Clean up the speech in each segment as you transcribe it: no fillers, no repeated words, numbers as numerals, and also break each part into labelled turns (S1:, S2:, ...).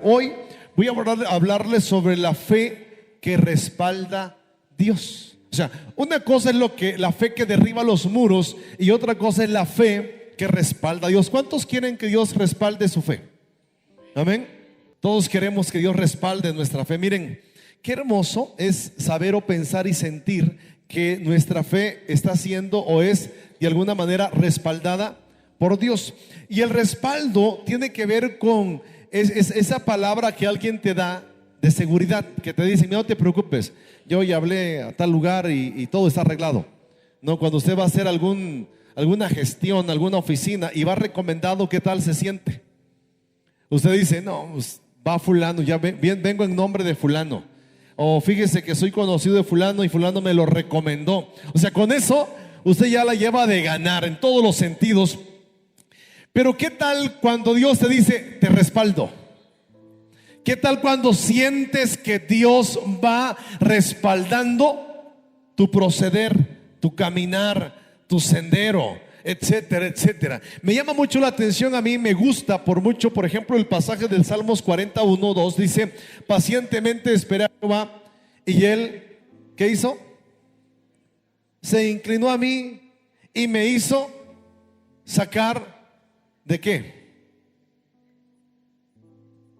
S1: Hoy voy a hablarles sobre la fe que respalda Dios. O sea, una cosa es la fe que derriba los muros y otra cosa es la fe que respalda a Dios. ¿Cuántos quieren que Dios respalde su fe? Amén. Todos queremos que Dios respalde nuestra fe. Miren, qué hermoso es saber o pensar y sentir que nuestra fe está siendo o es de alguna manera respaldada por Dios. Y el respaldo tiene que ver con esa palabra que alguien te da de seguridad, que te dice: no te preocupes, yo ya hablé a tal lugar y todo está arreglado. No, cuando usted va a hacer alguna gestión, alguna oficina y va recomendado, ¿qué tal se siente? Usted dice: no, pues va fulano, ya vengo en nombre de fulano, o fíjese que soy conocido de fulano y fulano me lo recomendó. O sea, con eso usted ya la lleva de ganar en todos los sentidos. Pero ¿qué tal cuando Dios te dice: te respaldo? ¿Qué tal cuando sientes que Dios va respaldando tu proceder, tu caminar, tu sendero, etcétera, etcétera? Me llama mucho la atención, a mí me gusta por mucho, por ejemplo, el pasaje del Salmos 41:2 dice: pacientemente esperé a Jehová y él, ¿qué hizo? Se inclinó a mí y me hizo sacar ¿de qué?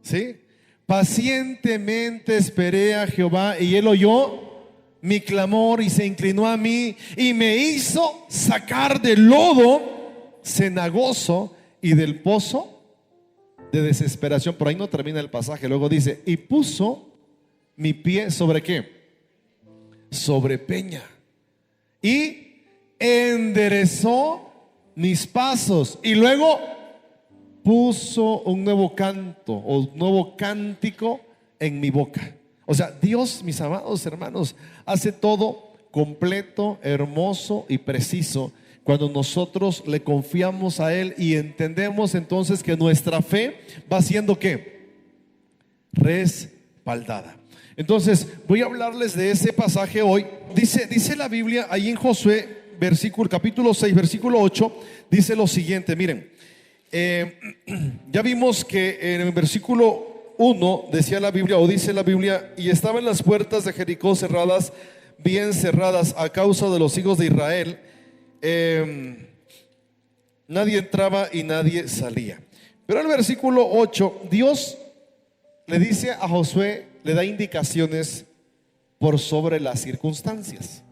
S1: ¿Sí? Pacientemente esperé a Jehová y él oyó mi clamor y se inclinó a mí y me hizo sacar del lodo cenagoso y del pozo de desesperación. Por ahí no termina el pasaje. Luego dice: y puso mi pie ¿sobre qué? Sobre peña y enderezó mis pasos. Y luego puso un nuevo canto o un nuevo cántico en mi boca. O sea, Dios, mis amados hermanos, hace todo completo, hermoso y preciso cuando nosotros le confiamos a Él y entendemos entonces que nuestra fe va siendo ¿qué? Respaldada. Entonces voy a hablarles de ese pasaje hoy. Dice la Biblia ahí en Josué, capítulo 6, versículo 8, dice lo siguiente, miren. Ya vimos que en el versículo 1 decía la Biblia, o dice la Biblia: y estaban las puertas de Jericó cerradas, bien cerradas a causa de los hijos de Israel. Nadie entraba y nadie salía. Pero el versículo 8, Dios le dice a Josué, le da indicaciones por sobre las circunstancias.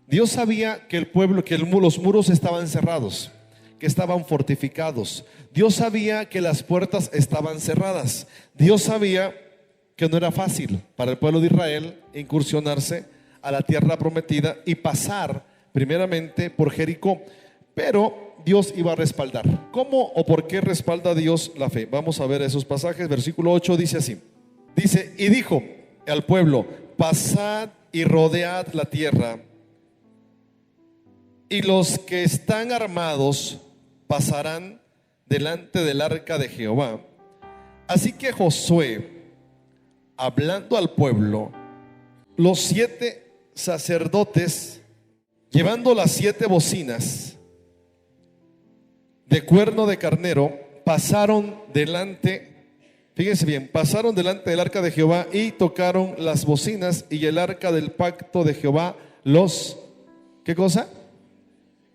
S1: Dios sabía que el pueblo, los muros estaban cerrados, que estaban fortificados. Dios sabía que las puertas estaban cerradas. Dios sabía que no era fácil para el pueblo de Israel incursionarse a la tierra prometida y pasar primeramente por Jericó. Pero Dios iba a respaldar. ¿Cómo o por qué respalda Dios la fe? Vamos a ver esos pasajes. Versículo 8 dice así. Dice: y dijo al pueblo: pasad y rodead la tierra, y los que están armados pasarán delante del arca de Jehová. Así que Josué, hablando al pueblo, los 7 sacerdotes, llevando las 7 bocinas de cuerno de carnero, pasaron delante, fíjense bien, pasaron delante del arca de Jehová y tocaron las bocinas, y el arca del pacto de Jehová ¿qué cosa?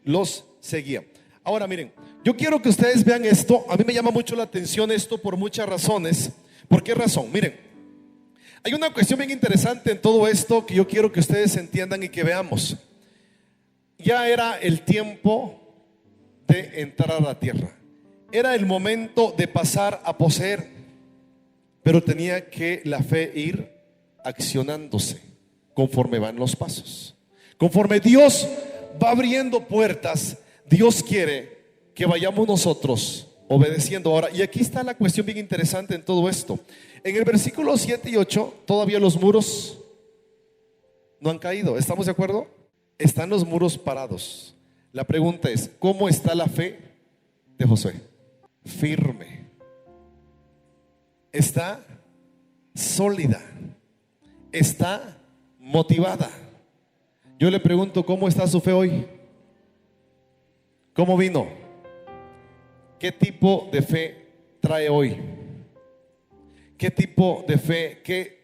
S1: Los seguía. Ahora miren, yo quiero que ustedes vean esto. A mí me llama mucho la atención esto por muchas razones. ¿Por qué razón? Miren, hay una cuestión bien interesante en todo esto que yo quiero que ustedes entiendan y que veamos. Ya era el tiempo de entrar a la tierra. Era el momento de pasar a poseer. Pero tenía que la fe ir accionándose conforme van los pasos. Conforme Dios va abriendo puertas, Dios quiere que vayamos nosotros obedeciendo. Ahora, y aquí está la cuestión bien interesante en todo esto. En el versículo 7 y 8, todavía los muros no han caído. ¿Estamos de acuerdo? Están los muros parados. La pregunta es: ¿cómo está la fe de Josué? Firme. Está sólida. Está motivada. Yo le pregunto: ¿cómo está su fe hoy? ¿Cómo vino? ¿Qué tipo de fe trae hoy? qué tipo de fe, qué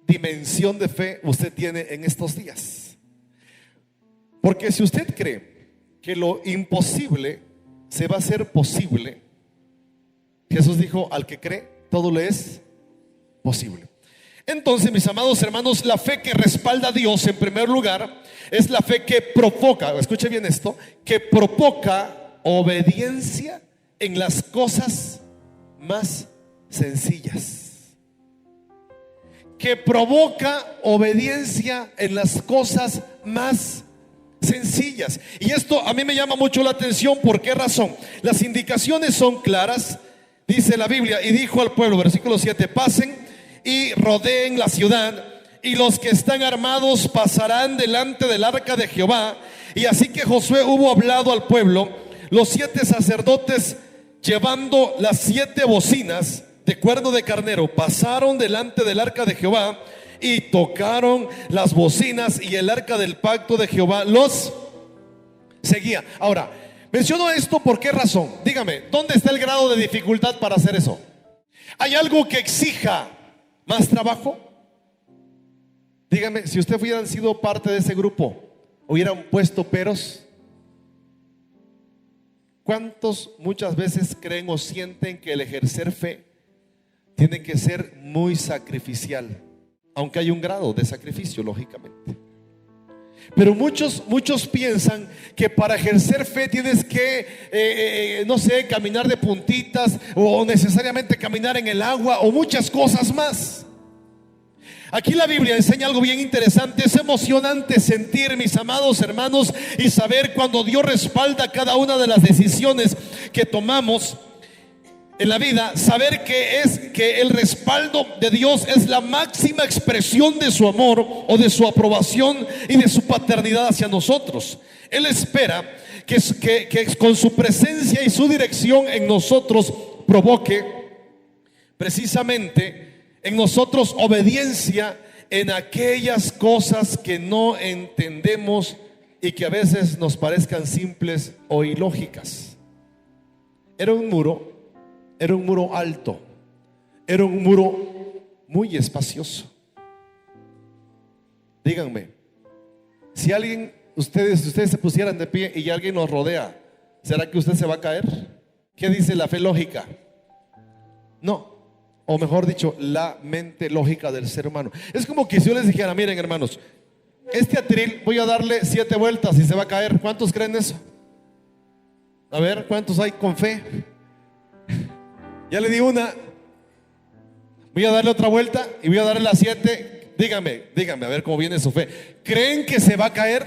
S1: dimensión de fe usted tiene en estos días. Porque si usted cree que lo imposible se va a hacer posible, Jesús dijo: al que cree, todo le es posible. Entonces, mis amados hermanos, la fe que respalda a Dios en primer lugar es la fe que provoca, escuche bien esto, que provoca obediencia en las cosas más sencillas. Que provoca obediencia en las cosas más sencillas. Y esto a mí me llama mucho la atención. ¿Por qué razón? Las indicaciones son claras. Dice la Biblia: y dijo al pueblo, versículo 7, pasen y rodeen la ciudad, y los que están armados pasarán delante del arca de Jehová. Y así que Josué hubo hablado al pueblo, los 7 sacerdotes, llevando las 7 bocinas de cuerno de carnero, pasaron delante del arca de Jehová y tocaron las bocinas, y el arca del pacto de Jehová los seguía. Ahora, menciono esto ¿por qué razón? Dígame, ¿dónde está el grado de dificultad para hacer eso? ¿Hay algo que exija más trabajo? Dígame, si usted hubieran sido parte de ese grupo, hubieran puesto peros. ¿Cuántos muchas veces creen o sienten que el ejercer fe tiene que ser muy sacrificial? Aunque hay un grado de sacrificio, lógicamente. Pero muchos piensan que para ejercer fe tienes que, no sé, caminar de puntitas, o necesariamente caminar en el agua, o muchas cosas más. Aquí la Biblia enseña algo bien interesante. Es emocionante sentir, mis amados hermanos, y saber cuando Dios respalda cada una de las decisiones que tomamos en la vida, saber que el respaldo de Dios es la máxima expresión de su amor, o de su aprobación y de su paternidad hacia nosotros. Él espera que con su presencia y su dirección en nosotros provoque precisamente en nosotros obediencia en aquellas cosas que no entendemos y que a veces nos parezcan simples o ilógicas. Era un muro alto, era un muro muy espacioso. Díganme, si ustedes se pusieran de pie y alguien nos rodea, ¿será que usted se va a caer? ¿Qué dice la fe lógica? No, o mejor dicho, la mente lógica del ser humano. Es como que si yo les dijera: miren, hermanos, este atril voy a darle 7 vueltas y se va a caer. ¿Cuántos creen eso? A ver, ¿cuántos hay con fe? Ya le di una, voy a darle otra vuelta y voy a darle las 7. Dígame, a ver cómo viene su fe. ¿Creen que se va a caer?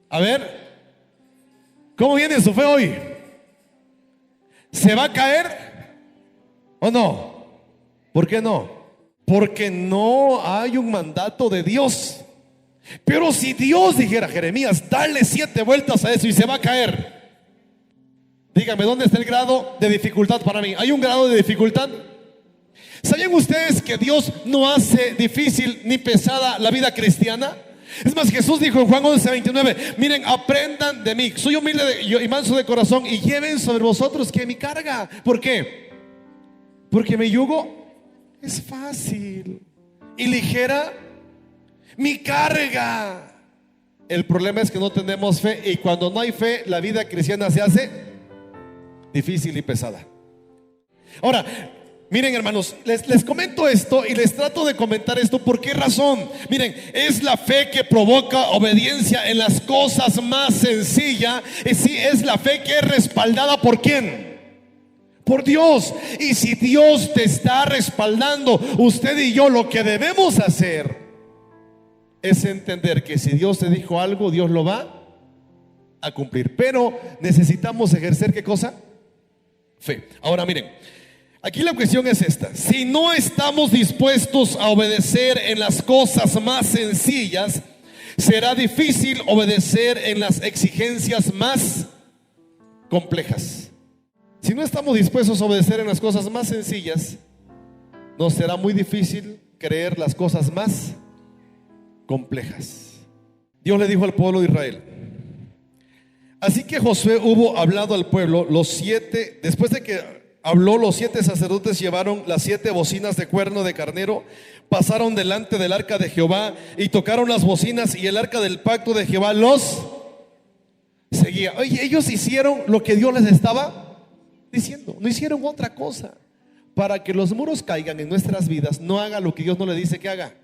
S1: A ver, ¿cómo viene su fe hoy? ¿Se va a caer o no? ¿Por qué no? Porque no hay un mandato de Dios. Pero si Dios dijera: Jeremías, dale 7 vueltas a eso y se va a caer. Dígame, ¿dónde está el grado de dificultad para mí? ¿Hay un grado de dificultad? ¿Sabían ustedes que Dios no hace difícil ni pesada la vida cristiana? Es más, Jesús dijo en Juan 11:29: miren, aprendan de mí, soy humilde y manso de corazón, y lleven sobre vosotros que mi carga. ¿Por qué? Porque mi yugo es fácil y ligera mi carga. El problema es que no tenemos fe, y cuando no hay fe, la vida cristiana se hace difícil y pesada. Ahora, miren, hermanos, les comento esto y les trato de comentar esto. ¿Por qué razón? Miren, es la fe que provoca obediencia en las cosas más sencillas. Es la fe que es respaldada ¿por quién? Por Dios. Y si Dios te está respaldando, usted y yo lo que debemos hacer es entender que si Dios te dijo algo, Dios lo va a cumplir. Pero necesitamos ejercer ¿qué cosa? Fe. Ahora miren, aquí la cuestión es esta: si no estamos dispuestos a obedecer en las cosas más sencillas, será difícil obedecer en las exigencias más complejas. Si no estamos dispuestos a obedecer en las cosas más sencillas, nos será muy difícil creer las cosas más complejas. Dios le dijo al pueblo de Israel: así que Josué hubo hablado al pueblo, los 7, después de que Habló, los 7 sacerdotes llevaron las 7 bocinas de cuerno de carnero, pasaron delante del arca de Jehová y tocaron las bocinas, y el arca del pacto de Jehová los seguía. Oye, ellos hicieron lo que Dios les estaba diciendo, no hicieron otra cosa. Para que los muros caigan en nuestras vidas, no haga lo que Dios no le dice que haga.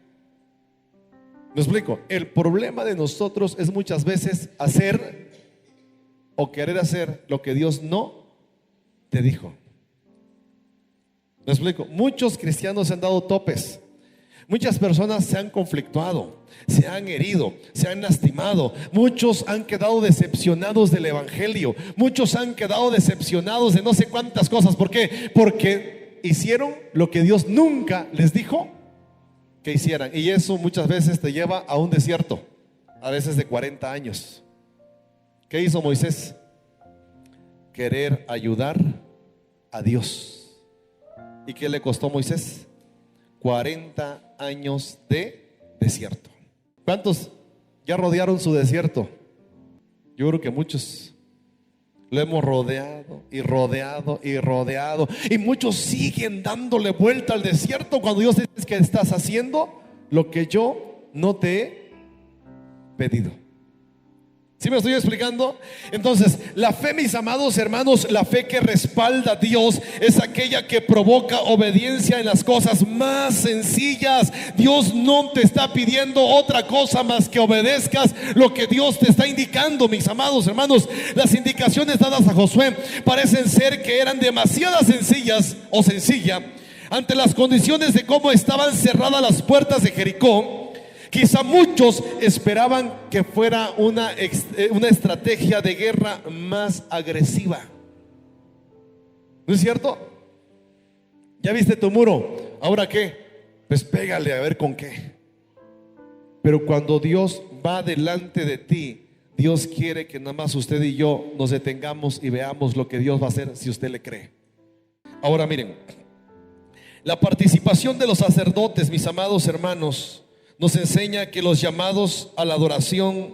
S1: ¿Me explico? El problema de nosotros es muchas veces hacer o querer hacer lo que Dios no te dijo. ¿Me explico? Muchos cristianos se han dado topes. Muchas personas se han conflictuado, se han herido, se han lastimado. Muchos han quedado decepcionados del evangelio. Muchos han quedado decepcionados de no sé cuántas cosas. ¿Por qué? Porque hicieron lo que Dios nunca les dijo que hicieran. Y eso muchas veces te lleva a un desierto, a veces de 40 años. ¿Qué hizo Moisés? Querer ayudar a Dios. ¿Y qué le costó a Moisés? 40 años de desierto. ¿Cuántos ya rodearon su desierto? Yo creo que muchos. Lo hemos rodeado y rodeado y rodeado, y muchos siguen dándole vuelta al desierto cuando Dios dice que estás haciendo lo que yo no te he pedido. ¿Sí me estoy explicando? Entonces, la fe, mis amados hermanos, la fe que respalda a Dios es aquella que provoca obediencia en las cosas más sencillas. Dios no te está pidiendo otra cosa más que obedezcas lo que Dios te está indicando, mis amados hermanos. Las indicaciones dadas a Josué parecen ser que eran demasiado sencillas o sencilla ante las condiciones de cómo estaban cerradas las puertas de Jericó. Quizá muchos esperaban que fuera una estrategia de guerra más agresiva. ¿No es cierto? ¿Ya viste tu muro? ¿Ahora qué? Pues pégale a ver con qué. Pero cuando Dios va delante de ti, Dios quiere que nada más usted y yo nos detengamos y veamos lo que Dios va a hacer si usted le cree. Ahora miren, la participación de los sacerdotes, mis amados hermanos, nos enseña que los llamados a la adoración,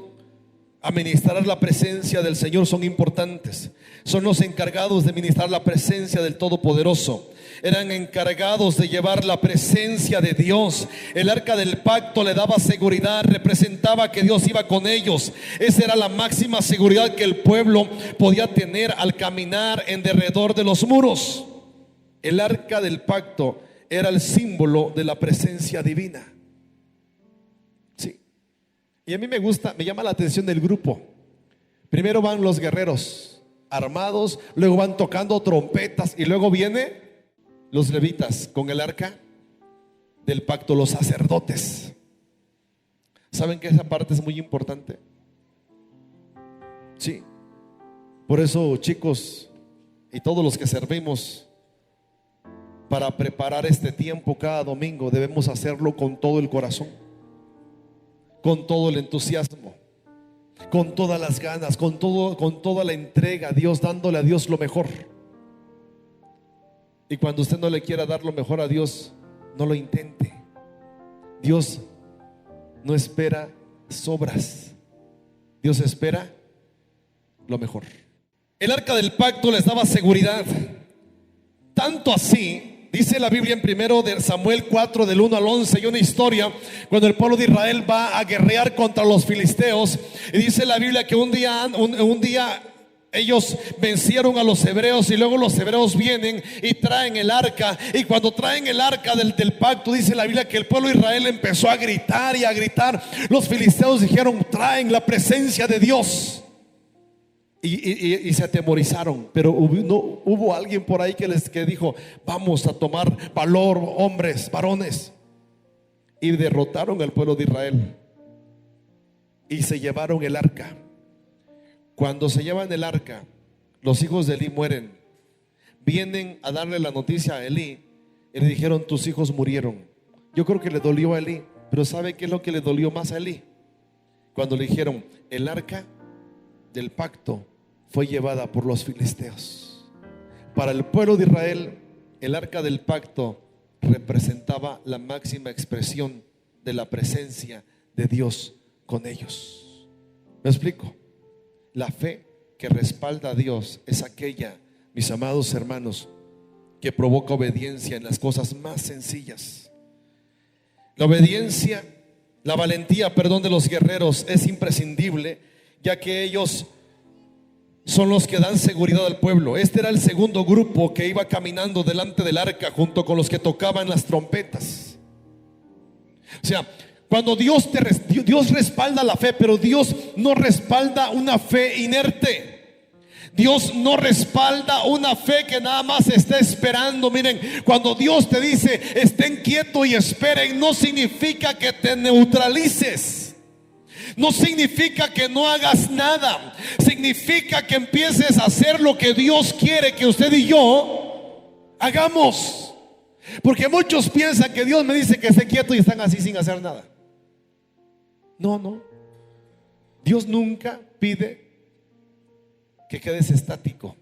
S1: a ministrar la presencia del Señor, son importantes. Son los encargados de ministrar la presencia del Todopoderoso. Eran encargados de llevar la presencia de Dios. El arca del pacto le daba seguridad, representaba que Dios iba con ellos. Esa era la máxima seguridad que el pueblo podía tener al caminar en derredor de los muros. El arca del pacto era el símbolo de la presencia divina. Y a mí me llama la atención del grupo. Primero van los guerreros armados, luego van tocando trompetas, y luego vienen los levitas con el arca del pacto, los sacerdotes. ¿Saben que esa parte es muy importante? Sí. Por eso, chicos, y todos los que servimos, para preparar este tiempo cada domingo, debemos hacerlo con todo el corazón, con todo el entusiasmo, con todas las ganas, con toda la entrega a Dios, dándole a Dios lo mejor. Y cuando usted no le quiera dar lo mejor a Dios, no lo intente. Dios no espera sobras, Dios espera lo mejor. El arca del pacto les daba seguridad, tanto así. Dice la Biblia en 1 de Samuel 4 del 1 al 11, hay una historia cuando el pueblo de Israel va a guerrear contra los filisteos, y dice la Biblia que un día ellos vencieron a los hebreos, y luego los hebreos vienen y traen el arca, y cuando traen el arca del pacto, dice la Biblia que el pueblo de Israel empezó a gritar y a gritar. Los filisteos dijeron: traen la presencia de Dios. Y se atemorizaron, pero hubo alguien por ahí que dijo: vamos a tomar valor, hombres, varones. Y derrotaron al pueblo de Israel y se llevaron el arca. Cuando se llevan el arca, los hijos de Elí mueren. Vienen a darle la noticia a Elí y le dijeron: tus hijos murieron. Yo creo que le dolió a Elí, pero ¿sabe qué es lo que le dolió más a Elí? Cuando le dijeron: el arca del pacto fue llevada por los filisteos. Para el pueblo de Israel, el arca del pacto representaba la máxima expresión de la presencia de Dios con ellos. ¿Me explico? La fe que respalda a Dios es aquella, mis amados hermanos, que provoca obediencia en las cosas más sencillas. La obediencia, la valentía, perdón, de los guerreros es imprescindible, ya que ellos son los que dan seguridad al pueblo. Este era el segundo grupo que iba caminando delante del arca junto con los que tocaban las trompetas. O sea, cuando Dios respalda la fe, pero Dios no respalda una fe inerte. Dios no respalda una fe que nada más está esperando. Miren, cuando Dios te dice estén quietos y esperen, no significa que te neutralices. No significa que no hagas nada. Significa que empieces a hacer lo que Dios quiere que usted y yo hagamos. Porque muchos piensan que Dios me dice que esté quieto y están así sin hacer nada. No. Dios nunca pide que quedes estático.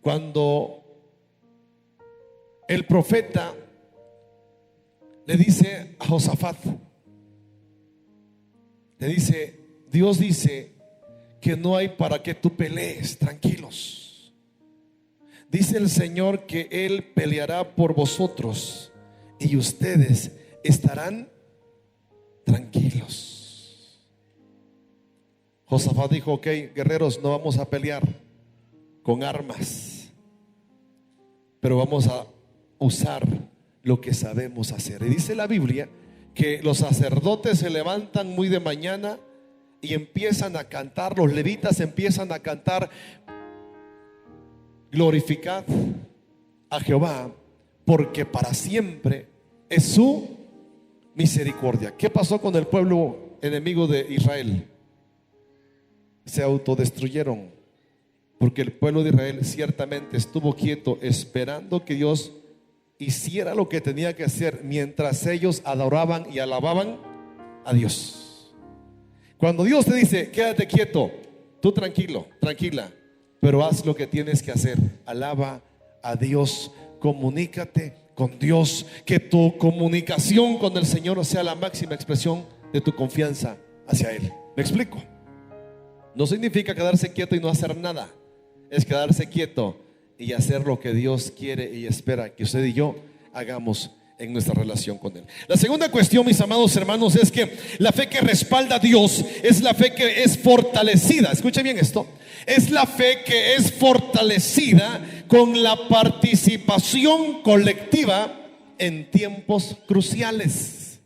S1: Cuando el profeta le dice a Josafat, le dice: Dios dice que no hay para que tú pelees, tranquilos. Dice el Señor que Él peleará por vosotros y ustedes estarán tranquilos. Josafat dijo: ok, guerreros, no vamos a pelear con armas, pero vamos a usar lo que sabemos hacer. Y dice la Biblia que los sacerdotes se levantan muy de mañana y empiezan a cantar. Los levitas empiezan a cantar: glorificad a Jehová, porque para siempre es su misericordia. ¿Qué pasó con el pueblo enemigo de Israel? Se autodestruyeron, porque el pueblo de Israel ciertamente estuvo quieto esperando que Dios hiciera lo que tenía que hacer, mientras ellos adoraban y alababan a Dios. Cuando Dios te dice quédate quieto, tú tranquilo, tranquila, pero haz lo que tienes que hacer. Alaba a Dios, comunícate con Dios, que tu comunicación con el Señor sea la máxima expresión de tu confianza hacia Él. ¿Me explico? No significa quedarse quieto y no hacer nada. Es quedarse quieto y hacer lo que Dios quiere y espera que usted y yo hagamos en nuestra relación con Él. La segunda cuestión, mis amados hermanos, es que la fe que respalda a Dios es la fe que es fortalecida. Escuche bien esto: es la fe que es fortalecida con la participación colectiva en tiempos cruciales.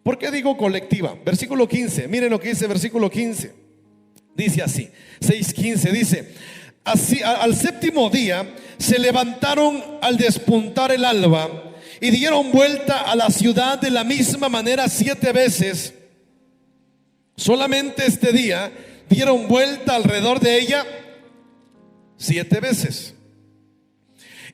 S1: ¿Por qué digo colectiva? Versículo 15, miren lo que dice versículo 15. Dice así, 6:15 dice: así, al séptimo día se levantaron al despuntar el alba y dieron vuelta a la ciudad de la misma manera 7 veces. Solamente este día dieron vuelta alrededor de ella 7 veces.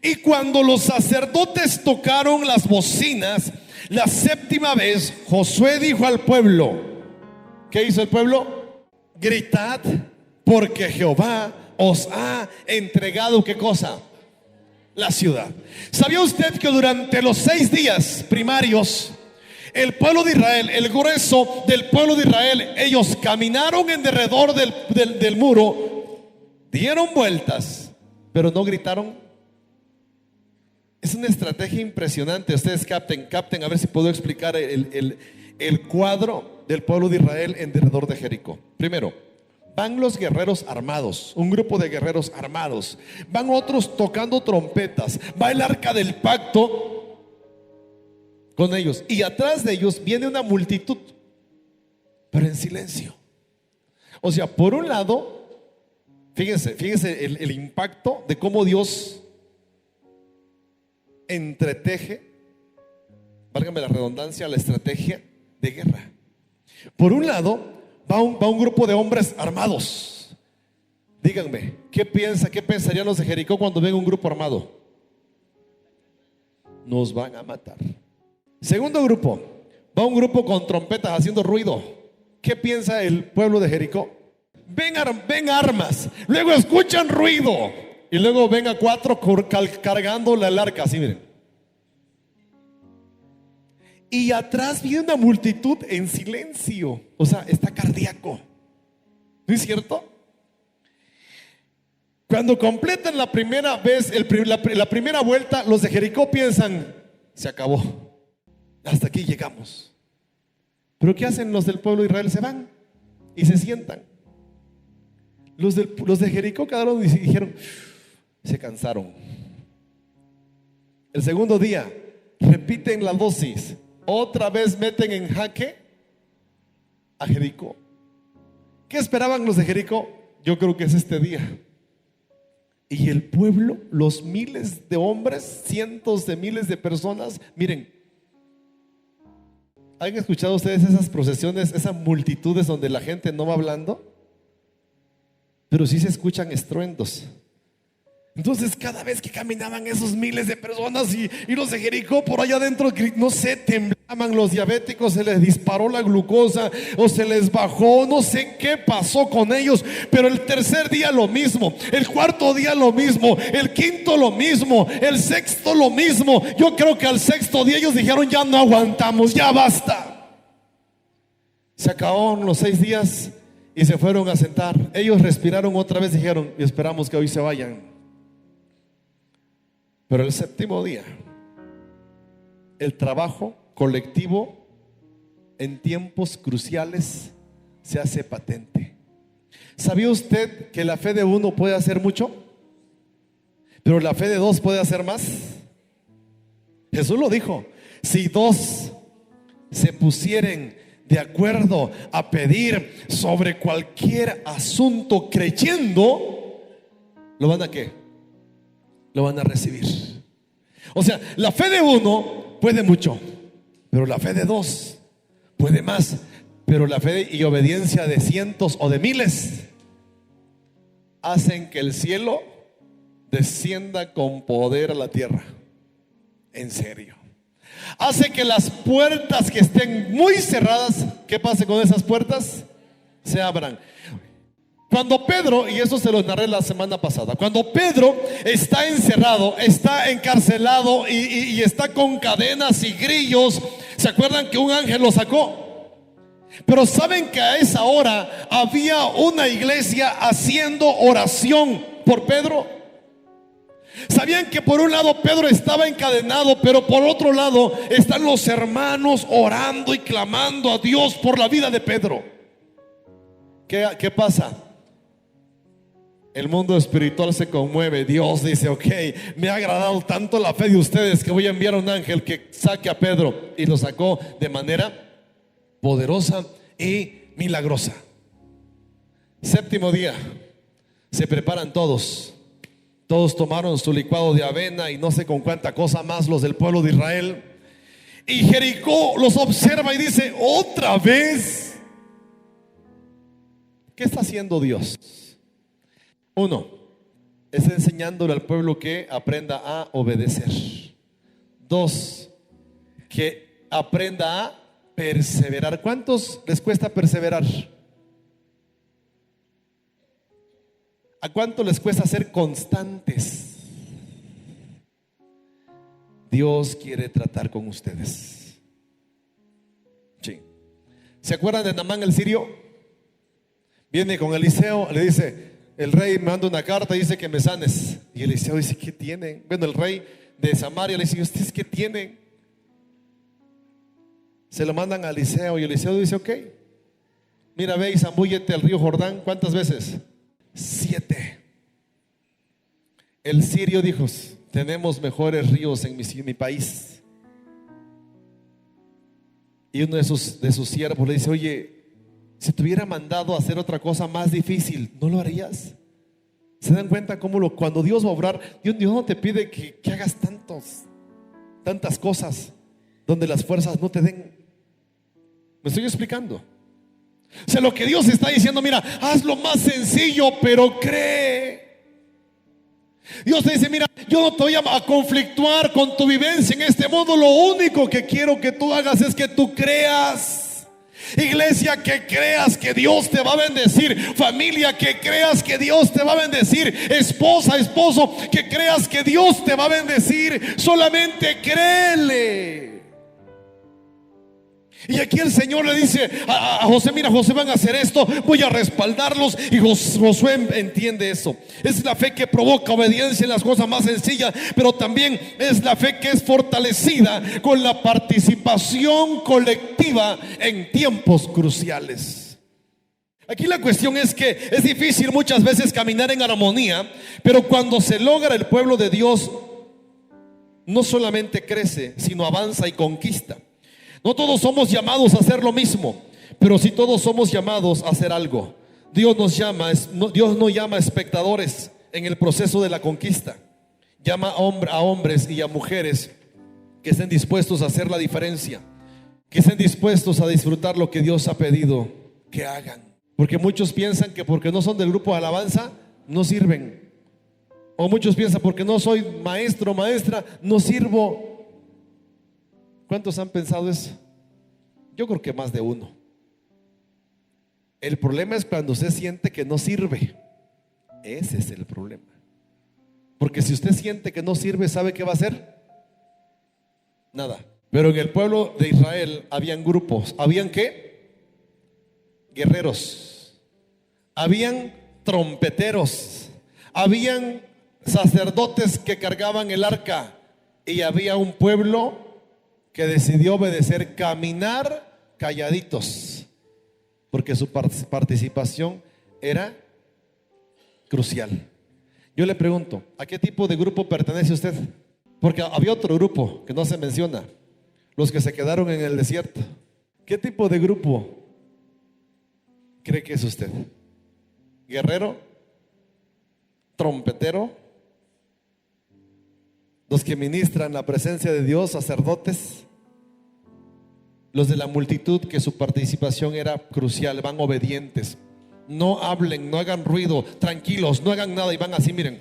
S1: Y cuando los sacerdotes tocaron las bocinas la séptima vez, Josué dijo al pueblo: ¿qué hizo el pueblo? Gritad, porque Jehová os ha entregado, ¿qué cosa? La ciudad. ¿Sabía usted que durante los 6 días primarios el pueblo de Israel, el grueso del pueblo de Israel, ellos caminaron en derredor del muro, dieron vueltas, pero no gritaron? Es una estrategia impresionante. Ustedes capten, a ver si puedo explicar el cuadro del pueblo de Israel en derredor de Jericó. Primero, van los guerreros armados, un grupo de guerreros armados. Van otros tocando trompetas. Va el arca del pacto con ellos, y atrás de ellos viene una multitud, pero en silencio. O sea, por un lado, fíjense el impacto de cómo Dios entreteje, válgame la redundancia, la estrategia de guerra. Por un lado va un grupo de hombres armados. Díganme, ¿qué pensarían los de Jericó cuando ven un grupo armado? Nos van a matar. Segundo grupo, va un grupo con trompetas haciendo ruido. ¿Qué piensa el pueblo de Jericó? Ven armas, luego escuchan ruido, y luego ven a 4 cargando la arca, así miren. Y atrás viene una multitud en silencio. O sea, está cardíaco. ¿No es cierto? Cuando completan la primera vez, la primera vuelta, los de Jericó piensan, se acabó, hasta aquí llegamos. Pero ¿qué hacen los del pueblo de Israel? Se van y se sientan. Los de Jericó quedaron y dijeron, se cansaron. El segundo día repiten la dosis, otra vez meten en jaque a Jericó. ¿Qué esperaban los de Jericó? Yo creo que es este día. Y el pueblo, los miles de hombres, cientos de miles de personas, miren, ¿han escuchado ustedes esas procesiones, esas multitudes donde la gente no va hablando? Pero sí se escuchan estruendos. Entonces cada vez que caminaban esos miles de personas y los de Jericó por allá adentro, no sé, temblaban los diabéticos, se les disparó la glucosa o se les bajó, no sé qué pasó con ellos. Pero el tercer día lo mismo, el cuarto día lo mismo, el quinto lo mismo, el sexto lo mismo. Yo creo que al sexto día ellos dijeron, ya no aguantamos, ya basta. Se acabaron los 6 días y se fueron a sentar. Ellos respiraron otra vez y dijeron, y esperamos que hoy se vayan. Pero el séptimo día, el trabajo colectivo en tiempos cruciales se hace patente. ¿Sabía usted que la fe de uno puede hacer mucho, pero la fe de 2 puede hacer más? Jesús lo dijo: si 2 se pusieren de acuerdo a pedir sobre cualquier asunto creyendo, ¿lo van a qué? Lo van a recibir. O sea, la fe de 1 puede mucho, pero la fe de 2 puede más. Pero la fe y obediencia de cientos o de miles hacen que el cielo descienda con poder a la tierra. En serio. Hace que las puertas que estén muy cerradas, ¿qué pase con esas puertas? Se abran. Cuando Pedro, y eso se lo narré la semana pasada, cuando Pedro está encerrado, está encarcelado y está con cadenas y grillos, ¿se acuerdan que un ángel lo sacó? Pero saben que a esa hora había una iglesia haciendo oración por Pedro. Sabían que por un lado Pedro estaba encadenado, pero por otro lado están los hermanos orando y clamando a Dios por la vida de Pedro. ¿Qué pasa? El mundo espiritual se conmueve. Dios dice: ok, me ha agradado tanto la fe de ustedes que voy a enviar a un ángel que saque a Pedro. Y lo sacó de manera poderosa y milagrosa. Séptimo día, se preparan todos. Todos tomaron su licuado de avena y no sé con cuánta cosa más, los del pueblo de Israel. Y Jericó los observa y dice: otra vez. ¿Qué está haciendo Dios? 1, está enseñándole al pueblo que aprenda a obedecer. 2, que aprenda a perseverar. ¿Cuántos les cuesta perseverar? ¿A cuánto les cuesta ser constantes? Dios quiere tratar con ustedes. Sí. ¿Se acuerdan de Naamán el sirio? Viene con Eliseo, le dice: el rey me manda una carta y dice que me sanes. Y Eliseo dice: ¿qué tienen? Bueno, el rey de Samaria le dice: ¿ustedes qué tienen? Se lo mandan a Eliseo y Eliseo dice: ok, mira, ve y zambúllete al río Jordán. ¿Cuántas veces? 7. El sirio dijo: tenemos mejores ríos en mi país. Y uno de sus siervos le dice: oye, si te hubiera mandado a hacer otra cosa más difícil, ¿no lo harías? ¿Se dan cuenta cómo cuando Dios va a obrar, Dios no te pide que hagas tantas cosas donde las fuerzas no te den? ¿Me estoy explicando? O sea, lo que Dios está diciendo: mira, haz lo más sencillo, pero cree. Dios te dice: mira, yo no te voy a conflictuar con tu vivencia en este mundo. Lo único que quiero que tú hagas es que tú creas. Iglesia, que creas que Dios te va a bendecir. Familia, que creas que Dios te va a bendecir. Esposa, esposo, que creas que Dios te va a bendecir. Solamente créele. Y aquí el Señor le dice a José: mira, José, van a hacer esto, voy a respaldarlos. Y Josué entiende eso. Es la fe que provoca obediencia en las cosas más sencillas, pero también es la fe que es fortalecida con la participación colectiva en tiempos cruciales. Aquí la cuestión es que es difícil muchas veces caminar en armonía, pero cuando se logra, el pueblo de Dios no solamente crece, sino avanza y conquista. No todos somos llamados a hacer lo mismo, pero sí todos somos llamados a hacer algo. Dios no llama espectadores en el proceso de la conquista. Llama a hombres y a mujeres que estén dispuestos a hacer la diferencia, que estén dispuestos a disfrutar lo que Dios ha pedido que hagan. Porque muchos piensan que porque no son del grupo de alabanza no sirven. O muchos piensan: porque no soy maestro o maestra, no sirvo. ¿Cuántos han pensado eso? Yo creo que más de uno. El problema es cuando usted siente que no sirve. Ese es el problema. Porque si usted siente que no sirve, ¿sabe qué va a hacer? Nada. Pero en el pueblo de Israel habían grupos. ¿Habían qué? Guerreros. Habían trompeteros. Habían sacerdotes que cargaban el arca. Y había un pueblo que decidió obedecer, caminar calladitos, porque su participación era crucial. Yo le pregunto: ¿a qué tipo de grupo pertenece usted? Porque había otro grupo que no se menciona, los que se quedaron en el desierto. ¿Qué tipo de grupo cree que es usted? ¿Guerrero? ¿Trompetero? ¿Los que ministran la presencia de Dios? ¿Sacerdotes? Los de la multitud, que su participación era crucial, van obedientes. No hablen, no hagan ruido, tranquilos, no hagan nada y van así, miren.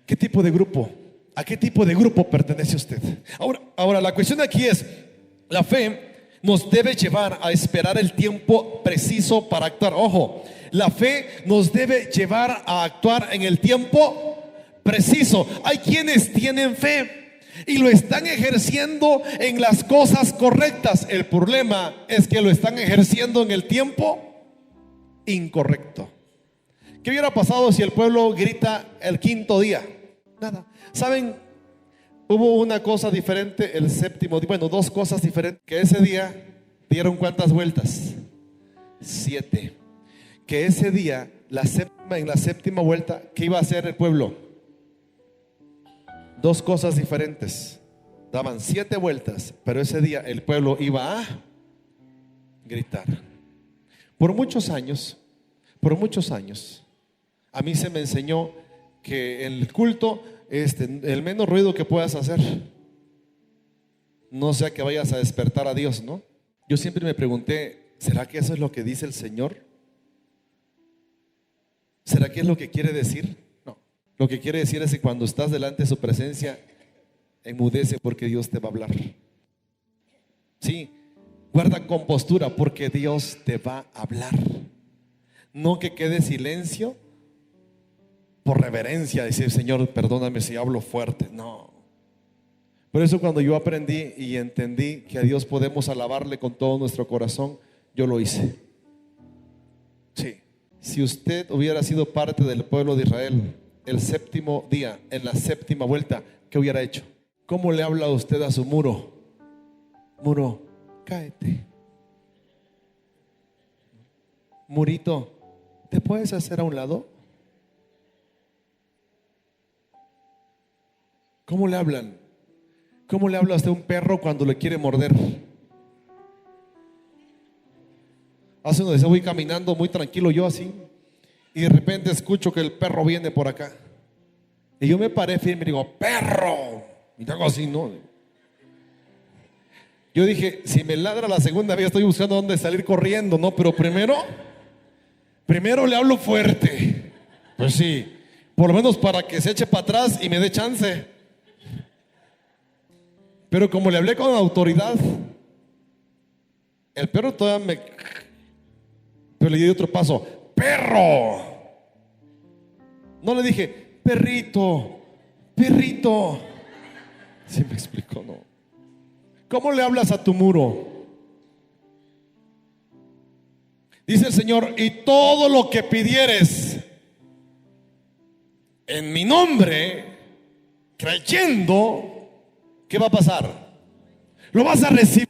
S1: ¿Qué tipo de grupo? ¿A qué tipo de grupo pertenece usted? Ahora la cuestión aquí es: la fe nos debe llevar a esperar el tiempo preciso para actuar. Ojo, la fe nos debe llevar a actuar en el tiempo preciso. Hay quienes tienen fe y lo están ejerciendo en las cosas correctas. El problema es que lo están ejerciendo en el tiempo incorrecto. ¿Qué hubiera pasado si el pueblo grita el quinto día? Nada. ¿Saben? Hubo una cosa diferente el séptimo día. Bueno, dos cosas diferentes. Que ese día dieron ¿cuántas vueltas? 7. Que ese día, en la séptima vuelta, ¿qué iba a hacer el pueblo? Dos cosas diferentes. Daban 7 vueltas, pero ese día el pueblo iba a gritar. Por muchos años, a mí se me enseñó que en el culto, el menos ruido que puedas hacer, no sea que vayas a despertar a Dios, ¿no? Yo siempre me pregunté: ¿será que eso es lo que dice el Señor? ¿Será que es lo que quiere decir? No. Lo que quiere decir es que cuando estás delante de su presencia, enmudece, porque Dios te va a hablar. Sí, guarda compostura, porque Dios te va a hablar. No que quede silencio por reverencia, decir: Señor, perdóname si hablo fuerte. No. Por eso cuando yo aprendí y entendí que a Dios podemos alabarle con todo nuestro corazón, yo lo hice. Sí. Si usted hubiera sido parte del pueblo de Israel el séptimo día, en la séptima vuelta, ¿qué hubiera hecho? ¿Cómo le habla usted a su muro? Muro, cáete. Murito, ¿te puedes hacer a un lado? ¿Cómo le hablan? ¿Cómo le habla a usted a un perro cuando le quiere morder? Hace unos días voy caminando muy tranquilo yo así, y de repente escucho que el perro viene por acá. Y yo me paré firme y digo: ¡perro! Y hago así, ¿no? Yo dije: si me ladra la segunda vez, estoy buscando dónde salir corriendo, ¿no? Pero primero le hablo fuerte. Pues sí, por lo menos para que se eche para atrás y me dé chance. Pero como le hablé con autoridad, el perro todavía me... Pero le di otro paso: ¡perro! No le dije: perrito, perrito. ¿Sí me explicó? No. ¿Cómo le hablas a tu muro? Dice el Señor: y todo lo que pidieres en mi nombre, creyendo, ¿qué va a pasar? Lo vas a recibir.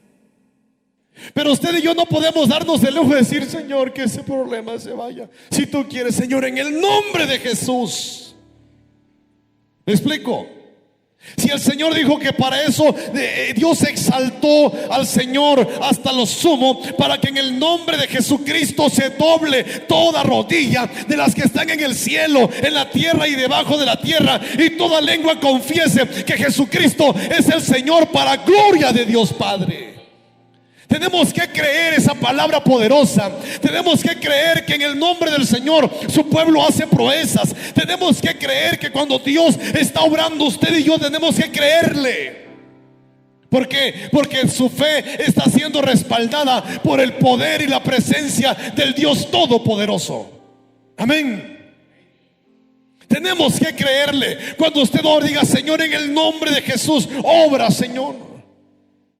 S1: Pero usted y yo no podemos darnos el lujo de decir: Señor, que ese problema se vaya. Si tú quieres, Señor, en el nombre de Jesús. ¿Me explico? Si el Señor dijo que para eso Dios exaltó al Señor hasta lo sumo, para que en el nombre de Jesucristo se doble toda rodilla de las que están en el cielo, en la tierra y debajo de la tierra, y toda lengua confiese que Jesucristo es el Señor, para gloria de Dios Padre. Tenemos que creer esa palabra poderosa. Tenemos que creer que en el nombre del Señor su pueblo hace proezas. Tenemos que creer que cuando Dios está obrando, usted y yo tenemos que creerle. ¿Por qué? Porque su fe está siendo respaldada por el poder y la presencia del Dios Todopoderoso. Amén. Tenemos que creerle. Cuando usted ora, diga: Señor, en el nombre de Jesús, obra, Señor.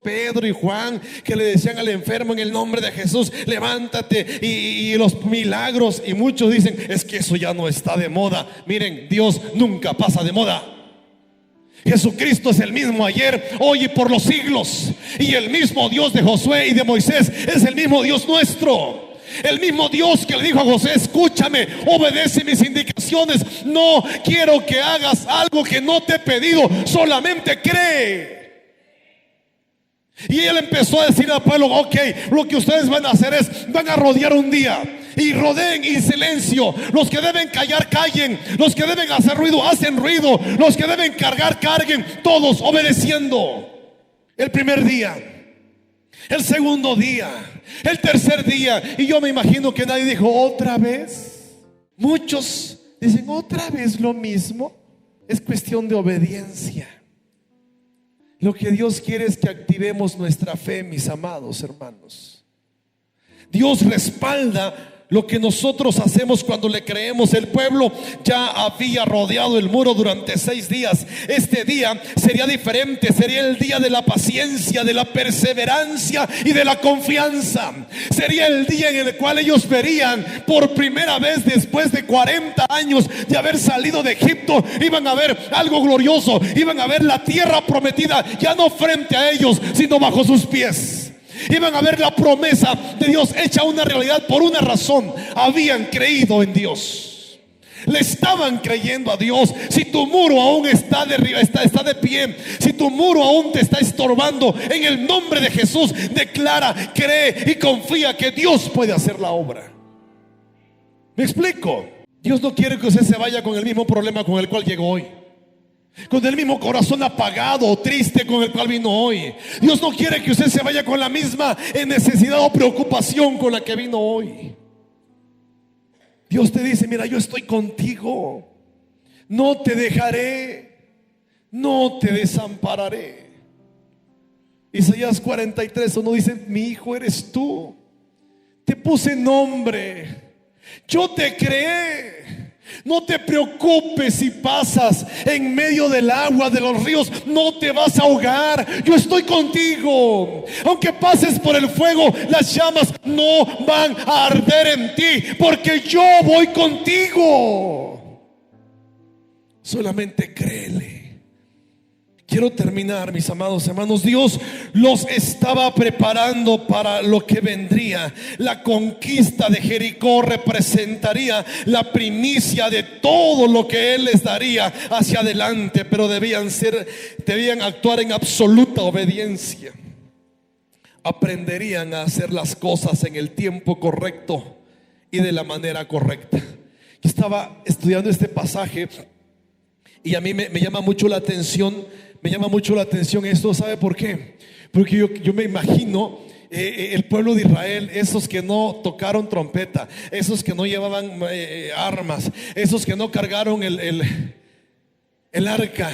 S1: Pedro y Juan, que le decían al enfermo: en el nombre de Jesús, levántate, y los milagros. Y muchos dicen: es que eso ya no está de moda. Miren, Dios nunca pasa de moda. Jesucristo es el mismo ayer, hoy y por los siglos. Y el mismo Dios de Josué y de Moisés es el mismo Dios nuestro. El mismo Dios que le dijo a José: escúchame, obedece mis indicaciones, no quiero que hagas algo que no te he pedido, solamente cree. Y él empezó a decir al pueblo: ok, lo que ustedes van a hacer es, van a rodear un día, y rodeen en silencio. Los que deben callar, callen. Los que deben hacer ruido, hacen ruido. Los que deben cargar, carguen. Todos obedeciendo. El primer día, el segundo día, el tercer día. Y yo me imagino que nadie dijo: otra vez. Muchos dicen: otra vez lo mismo. Es cuestión de obediencia. Lo que Dios quiere es que activemos nuestra fe, mis amados hermanos. Dios respalda lo que nosotros hacemos cuando le creemos. El pueblo ya había rodeado el muro durante 6 días. Este día sería diferente. Sería el día de la paciencia, de la perseverancia y de la confianza. Sería el día en el cual ellos verían por primera vez, después de 40 años de haber salido de Egipto, iban a ver algo glorioso. Iban a ver la tierra prometida, ya no frente a ellos, sino bajo sus pies. Iban a ver la promesa de Dios hecha una realidad por una razón: habían creído en Dios. Le estaban creyendo a Dios. Si tu muro aún está de pie, si tu muro aún te está estorbando, en el nombre de Jesús declara, cree y confía que Dios puede hacer la obra. ¿Me explico? Dios no quiere que usted se vaya con el mismo problema con el cual llegó hoy, con el mismo corazón apagado o triste con el cual vino hoy. Dios no quiere que usted se vaya con la misma necesidad o preocupación con la que vino hoy. Dios te dice: mira, yo estoy contigo, no te dejaré, no te desampararé. Isaías 43:1 dice: mi hijo eres tú, te puse nombre, yo te creé. No te preocupes si pasas en medio del agua, de los ríos, no te vas a ahogar. Yo estoy contigo. Aunque pases por el fuego, las llamas no van a arder en ti, porque yo voy contigo. Solamente créele. Quiero terminar, mis amados hermanos. Dios los estaba preparando para lo que vendría. La conquista de Jericó representaría la primicia de todo lo que Él les daría hacia adelante, pero debían actuar en absoluta obediencia. Aprenderían a hacer las cosas en el tiempo correcto y de la manera correcta. Yo estaba estudiando este pasaje y a mí me llama mucho la atención. Me llama mucho la atención esto. ¿Sabe por qué? Porque yo me imagino el pueblo de Israel, esos que no tocaron trompeta, esos que no llevaban armas, esos que no cargaron el arca.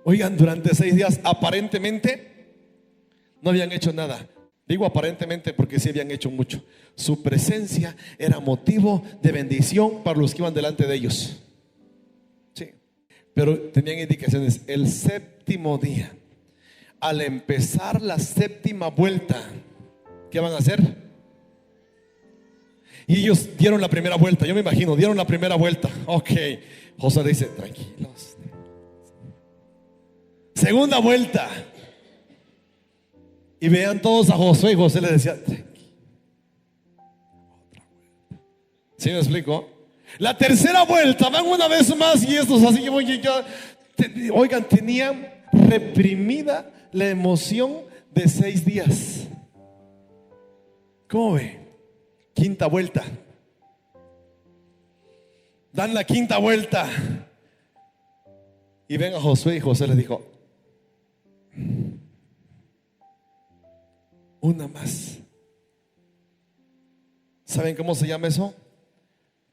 S1: Oigan, durante 6 días aparentemente no habían hecho nada. Digo aparentemente porque sí habían hecho mucho. Su presencia era motivo de bendición para los que iban delante de ellos. Pero tenían indicaciones. El séptimo día, al empezar la séptima vuelta, ¿qué van a hacer? Y ellos dieron la primera vuelta, yo me imagino, dieron la primera vuelta. Ok, Josué le dice, tranquilos. Segunda vuelta. Y vean todos a Josué, y Josué le decía, tranquilo. ¿Sí me explico? La tercera vuelta, van una vez más y estos así, oigan, tenían reprimida la emoción de 6 días. ¿Cómo ve? Quinta vuelta. Dan la quinta vuelta. Y ven a Josué y Josué le dijo, una más. ¿Saben cómo se llama eso?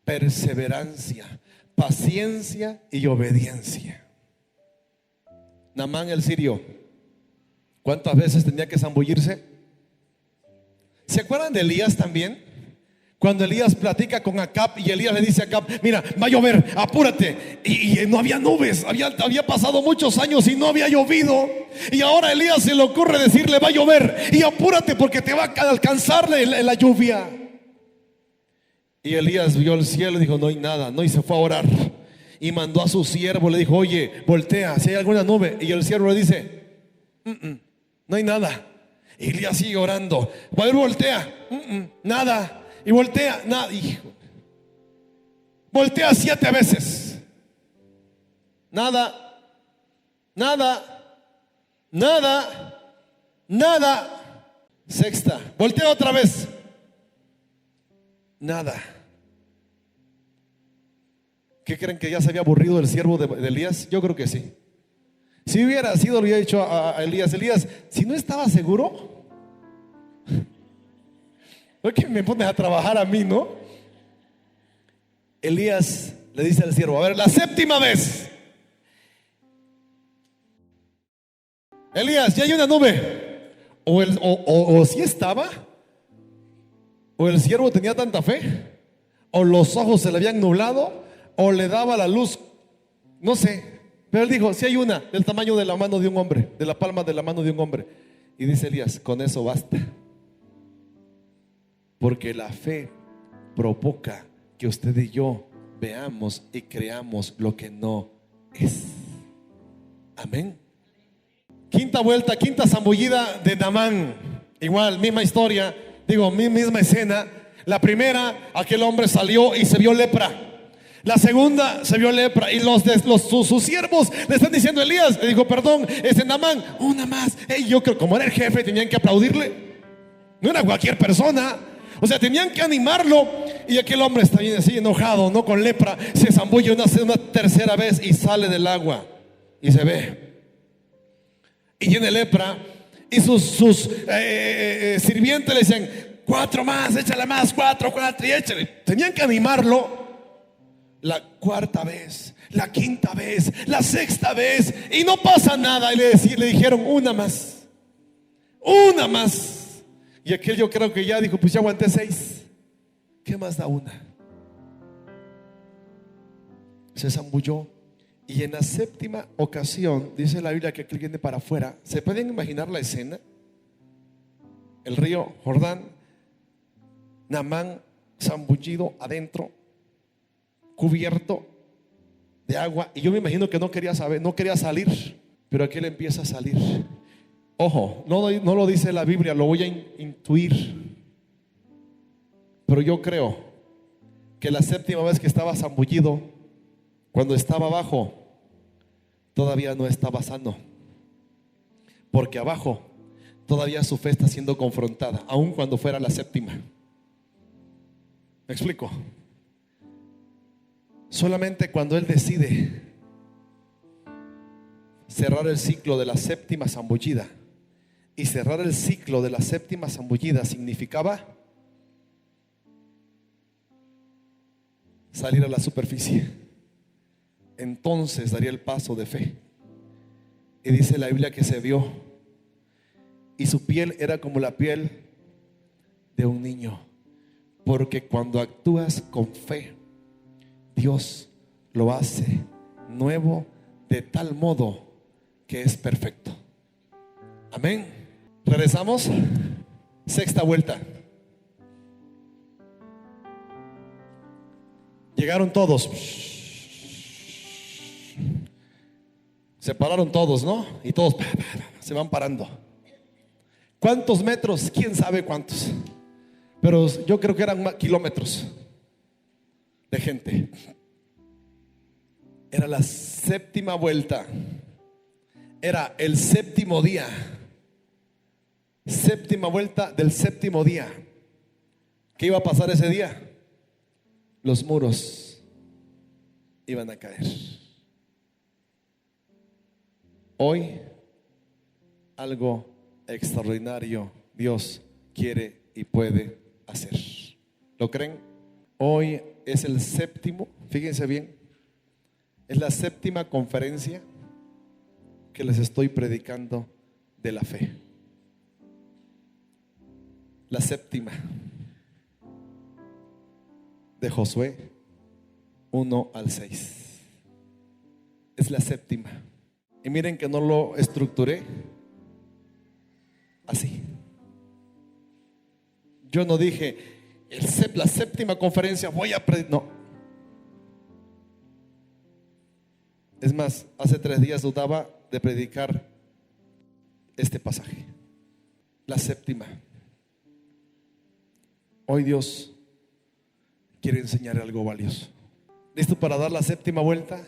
S1: Perseverancia, paciencia y obediencia. Naamán el sirio, ¿cuántas veces tenía que zambullirse? ¿Se acuerdan de Elías también? Cuando Elías platica con Acab y Elías le dice a Acab, mira, va a llover, apúrate. Y no había nubes, había pasado muchos años y no había llovido. Y ahora a Elías se le ocurre decirle, va a llover y apúrate porque te va a alcanzar la lluvia. Y Elías vio el cielo y dijo, no hay nada, no, y se fue a orar. Y mandó a su siervo, le dijo, oye, voltea, si hay alguna nube. Y el siervo le dice, no hay nada. Y Elías sigue orando, a ver, voltea, nada. Y voltea, nada, hijo. Voltea 7 veces. Nada, nada, nada, nada. Sexta, voltea otra vez. Nada. ¿Qué creen, que ya se había aburrido el siervo de Elías? Yo creo que sí. Si hubiera sido, le hubiera dicho a Elías, Elías, si no estaba seguro, ¿por qué me pones a trabajar a mí, no? Elías le dice al siervo, a ver, la 7ª vez. Elías, ya hay una nube. O si estaba, o el siervo tenía tanta fe, o los ojos se le habían nublado, o le daba la luz, no sé. Pero él dijo, si hay una del tamaño de la mano de un hombre, de la palma de la mano de un hombre. Y dice Elías, con eso basta. Porque la fe provoca que usted y yo veamos y creamos lo que no es. Amén. Quinta vuelta, quinta zambullida de Naamán. Igual, misma historia, misma escena. La primera, aquel hombre salió y se vio lepra. La segunda, se vio lepra. Y sus siervos le están diciendo a Elías, le dijo, perdón, Naamán, una más. Yo creo, como era el jefe, tenían que aplaudirle. No era cualquier persona. O sea, tenían que animarlo. Y aquel hombre está bien así, enojado, no, con lepra, se zambulle una tercera vez y sale del agua y se ve. Y tiene lepra. Y sus sirvientes le dicen, 4 más, échale más, 4 y échale. Tenían que animarlo. La 4ª vez, la 5ª vez, la 6ª vez, y no pasa nada. Y le dijeron, una más, una más. Y aquel, yo creo que ya dijo, pues ya aguanté 6, ¿qué más da una? Se zambulló. Y en la 7ª ocasión, dice la Biblia que aquel viene para afuera. ¿Se pueden imaginar la escena? El río Jordán, Naamán zambullido adentro, cubierto de agua. Y yo me imagino que no quería salir. Pero aquel empieza a salir. Ojo, no lo dice la Biblia, lo voy a intuir. Pero yo creo que la 7ª vez que estaba zambullido, cuando estaba abajo, todavía no estaba sano. Porque abajo todavía su fe está siendo confrontada, aun cuando fuera la 7ª. ¿Me explico? Solamente cuando él decide cerrar el ciclo de la 7ª zambullida, y cerrar el ciclo de la 7ª zambullida significaba salir a la superficie, entonces daría el paso de fe. Y dice la Biblia que se vio, y su piel era como la piel de un niño, porque cuando actúas con fe, Dios lo hace nuevo de tal modo que es perfecto. Amén. Regresamos. 6ª vuelta. Llegaron todos. Se pararon todos, ¿no? Y todos se van parando. ¿Cuántos metros? ¿Quién sabe cuántos? Pero yo creo que eran kilómetros de gente. Era la séptima vuelta. Era el séptimo día. Séptima vuelta del séptimo día. ¿Qué iba a pasar ese día? Los muros iban a caer. Hoy algo extraordinario Dios quiere y puede hacer. ¿Lo creen? Hoy es el séptimo, fíjense bien, es la séptima conferencia que les estoy predicando de la fe. La séptima de Josué 1 al 6. Es la séptima. Y miren que no lo estructuré así. Yo no dije la séptima conferencia voy a predicar. No. Es más, hace 3 días dudaba de predicar este pasaje. La séptima. Hoy Dios quiere enseñar algo valioso. ¿Listo para dar la séptima vuelta?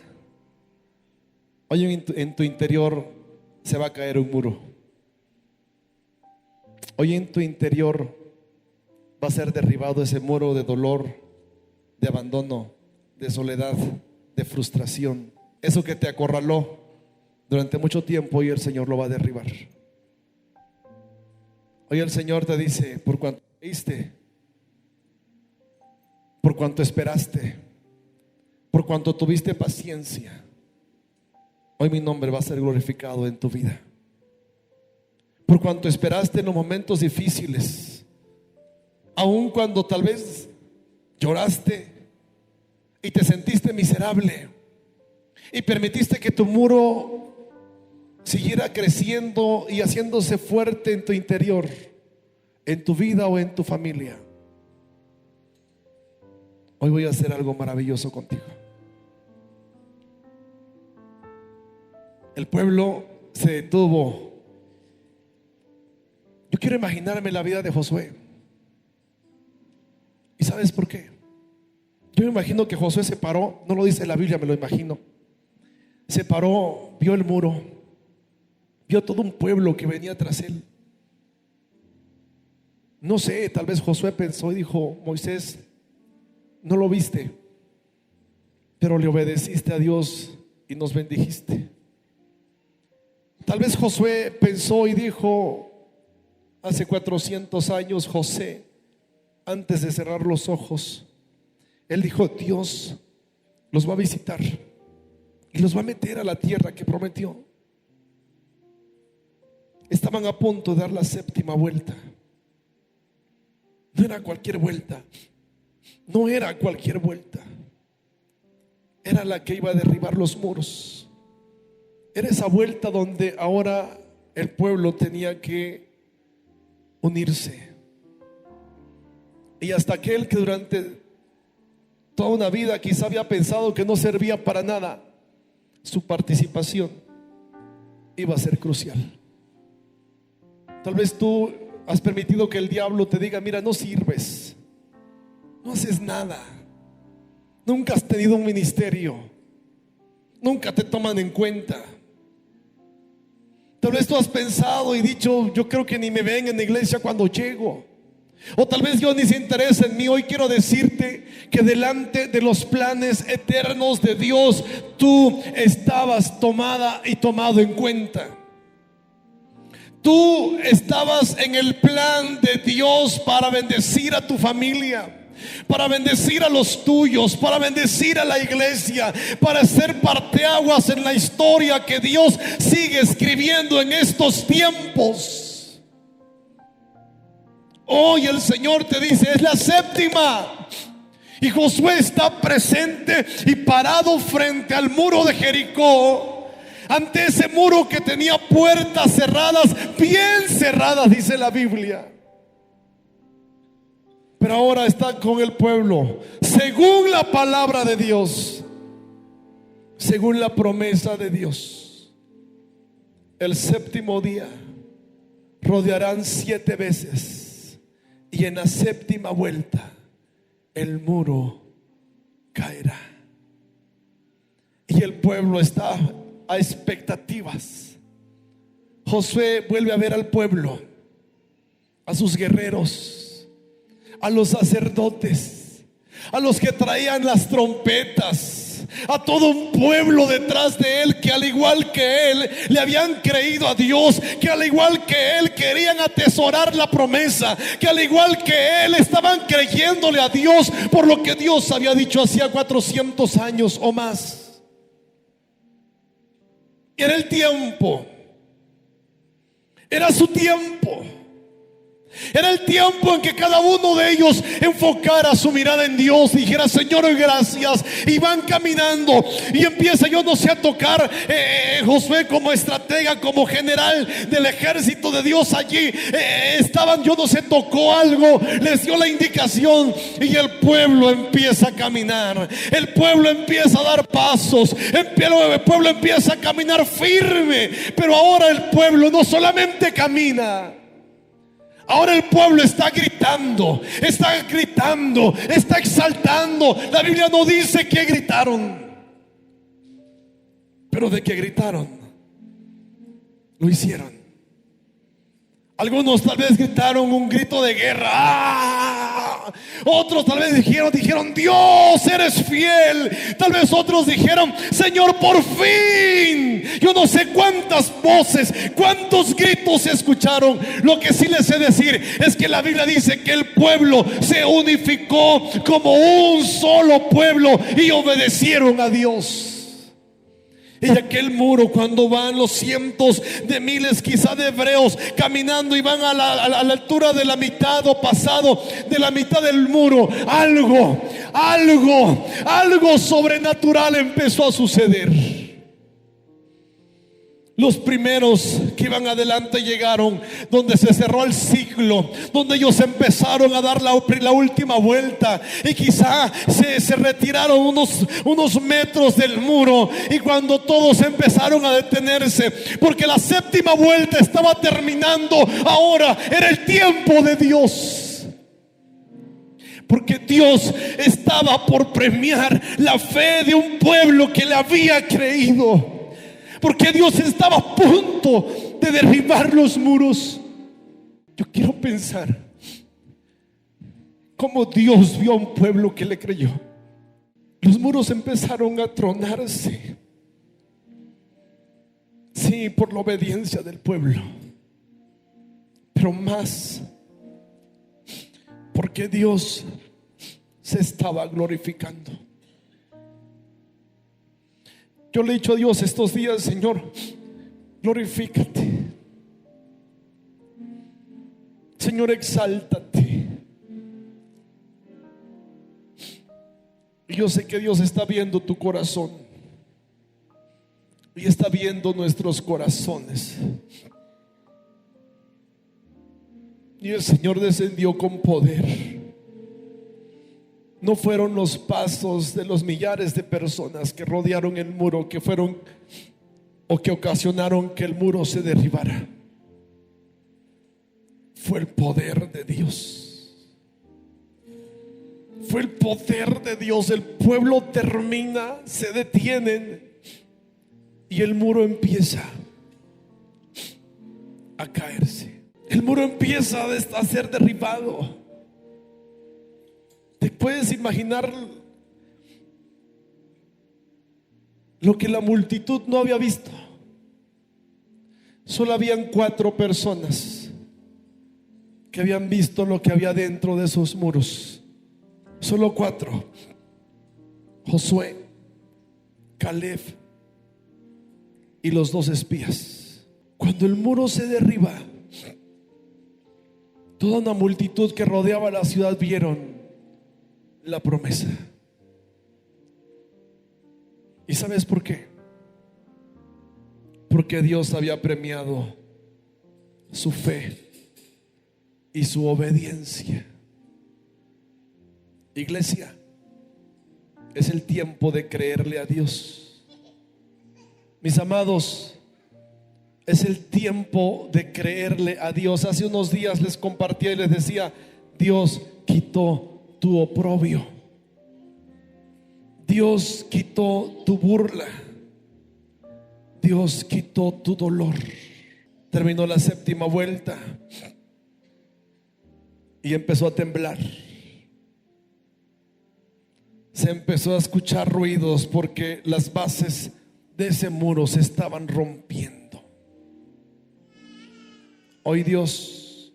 S1: Hoy en tu interior se va a caer un muro. Hoy en tu interior va a ser derribado ese muro de dolor, de abandono, de soledad, de frustración. Eso que te acorraló durante mucho tiempo, hoy el Señor lo va a derribar. Hoy el Señor te dice: por cuanto creíste, por cuanto esperaste, por cuanto tuviste paciencia, hoy mi nombre va a ser glorificado en tu vida. Por cuanto esperaste en los momentos difíciles, aun cuando tal vez lloraste y te sentiste miserable y permitiste que tu muro siguiera creciendo y haciéndose fuerte en tu interior, en tu vida o en tu familia, hoy voy a hacer algo maravilloso contigo. El pueblo se detuvo. Yo quiero imaginarme la vida de Josué. ¿Y sabes por qué? Yo me imagino que Josué se paró, no lo dice la Biblia, me lo imagino. Se paró, vio el muro, vio todo un pueblo que venía tras él. No sé, tal vez Josué pensó y dijo: Moisés, no lo viste, pero le obedeciste a Dios y nos bendijiste. Tal vez Josué pensó y dijo: hace 400 años José, antes de cerrar los ojos, él dijo: Dios los va a visitar y los va a meter a la tierra que prometió. Estaban a punto de dar la séptima vuelta. No era cualquier vuelta. No era cualquier vuelta. Era la que iba a derribar los muros. Era esa vuelta donde ahora el pueblo tenía que unirse. Y hasta aquel que durante toda una vida quizá había pensado que no servía para nada, su participación iba a ser crucial. Tal vez tú has permitido que el diablo te diga: mira, no sirves, no haces nada, nunca has tenido un ministerio, nunca te toman en cuenta. Tal vez tú has pensado y dicho: yo creo que ni me ven en la iglesia cuando llego, o tal vez Dios ni se interesa en mí. Hoy quiero decirte que delante de los planes eternos de Dios, tú estabas tomada y tomado en cuenta. Tú estabas en el plan de Dios para bendecir a tu familia, para bendecir a los tuyos, para bendecir a la iglesia, para ser parteaguas en la historia que Dios sigue escribiendo en estos tiempos. Hoy el Señor te dice: es la séptima. Y Josué está presente y parado frente al muro de Jericó, ante ese muro que tenía puertas cerradas, bien cerradas, dice la Biblia. pero ahora está con el pueblo, según la palabra de Dios, según la promesa de Dios. El séptimo día rodearán 7 veces, y en la séptima vuelta el muro caerá. Y el pueblo está a expectativas. Josué vuelve a ver al pueblo, a sus guerreros, a los sacerdotes, a los que traían las trompetas, a todo un pueblo detrás de él, que al igual que él le habían creído a Dios, que al igual que él querían atesorar la promesa, que al igual que él estaban creyéndole a Dios por lo que Dios había dicho hacía 400 años o más. Era el tiempo, era su tiempo. Era el tiempo en que cada uno de ellos enfocara su mirada en Dios, dijera: Señor, gracias. Y van caminando y empieza, yo no sé, a tocar Josué como estratega, como general del ejército de Dios allí. Estaban, yo no sé, tocó algo, les dio la indicación y el pueblo empieza a caminar. El pueblo empieza a dar pasos. El pueblo empieza a caminar firme. Pero ahora el pueblo no solamente camina, ahora el pueblo está gritando, está exaltando. La Biblia no dice que gritaron, pero de que gritaron, lo hicieron. Algunos tal vez gritaron un grito de guerra. ¡Ah! Otros tal vez dijeron: Dios, eres fiel. Tal vez otros dijeron: Señor, por fin. Yo no sé cuántas voces, cuántos gritos se escucharon. Lo que sí les sé decir es que la Biblia dice que el pueblo se unificó como un solo pueblo y obedecieron a Dios. Y aquel muro, cuando van los cientos de miles quizá de hebreos caminando y van a la altura de la mitad o pasado de la mitad del muro, algo sobrenatural empezó a suceder. Los primeros que iban adelante llegaron donde se cerró el ciclo, donde ellos empezaron a dar la última vuelta, y quizá se retiraron unos metros del muro. Y cuando todos empezaron a detenerse, porque la séptima vuelta estaba terminando, ahora era el tiempo de Dios. Porque Dios estaba por premiar la fe de un pueblo que le había creído. Porque Dios estaba a punto de derribar los muros. Yo quiero pensar cómo Dios vio a un pueblo que le creyó. Los muros empezaron a tronarse. Sí, por la obediencia del pueblo, pero más porque Dios se estaba glorificando. Yo le he dicho a Dios estos días: Señor, glorifícate. Señor, exáltate. Y yo sé que Dios está viendo tu corazón y está viendo nuestros corazones. Y el Señor descendió con poder. No fueron los pasos de los millares de personas que rodearon el muro que fueron o que ocasionaron que el muro se derribara. Fue el poder de Dios. Fue el poder de Dios. El pueblo termina, se detienen y el muro empieza a caerse. El muro empieza a ser derribado. ¿Te puedes imaginar lo que la multitud no había visto? Solo habían 4 personas que habían visto lo que había dentro de esos muros. Solo 4: Josué, Caleb y los 2 espías. Cuando el muro se derriba, toda una multitud que rodeaba la ciudad vieron la promesa. ¿Y sabes por qué? Porque Dios había premiado su fe y su obediencia. Iglesia, es el tiempo de creerle a Dios. Mis amados, es el tiempo de creerle a Dios. Hace unos días les compartía y les decía: Dios quitó tu oprobio, Dios quitó tu burla, Dios quitó tu dolor. Terminó la séptima vuelta y empezó a temblar. Se empezó a escuchar ruidos porque las bases de ese muro se estaban rompiendo. Hoy Dios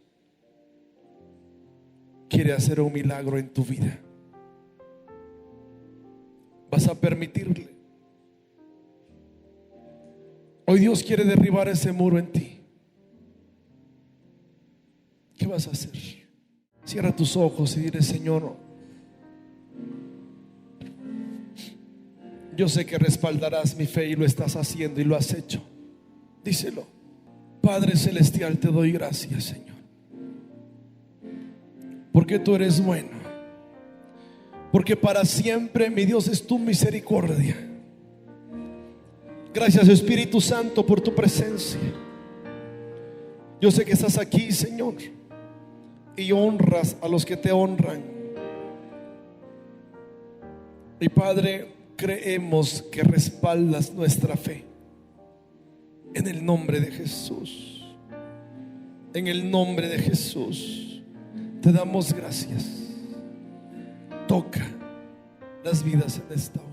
S1: quiere hacer un milagro en tu vida. ¿Vas a permitirle? Hoy Dios quiere derribar ese muro en ti. ¿Qué vas a hacer? Cierra tus ojos y dile: Señor, yo sé que respaldarás mi fe y lo estás haciendo y lo has hecho. Díselo. Padre celestial, te doy gracias, Señor, porque tú eres bueno, porque para siempre, mi Dios, es tu misericordia. Gracias, Espíritu Santo, por tu presencia. Yo sé que estás aquí, Señor, y honras a los que te honran. Y Padre, creemos que respaldas nuestra fe. En el nombre de Jesús, en el nombre de Jesús, te damos gracias. Toca las vidas en esta hora.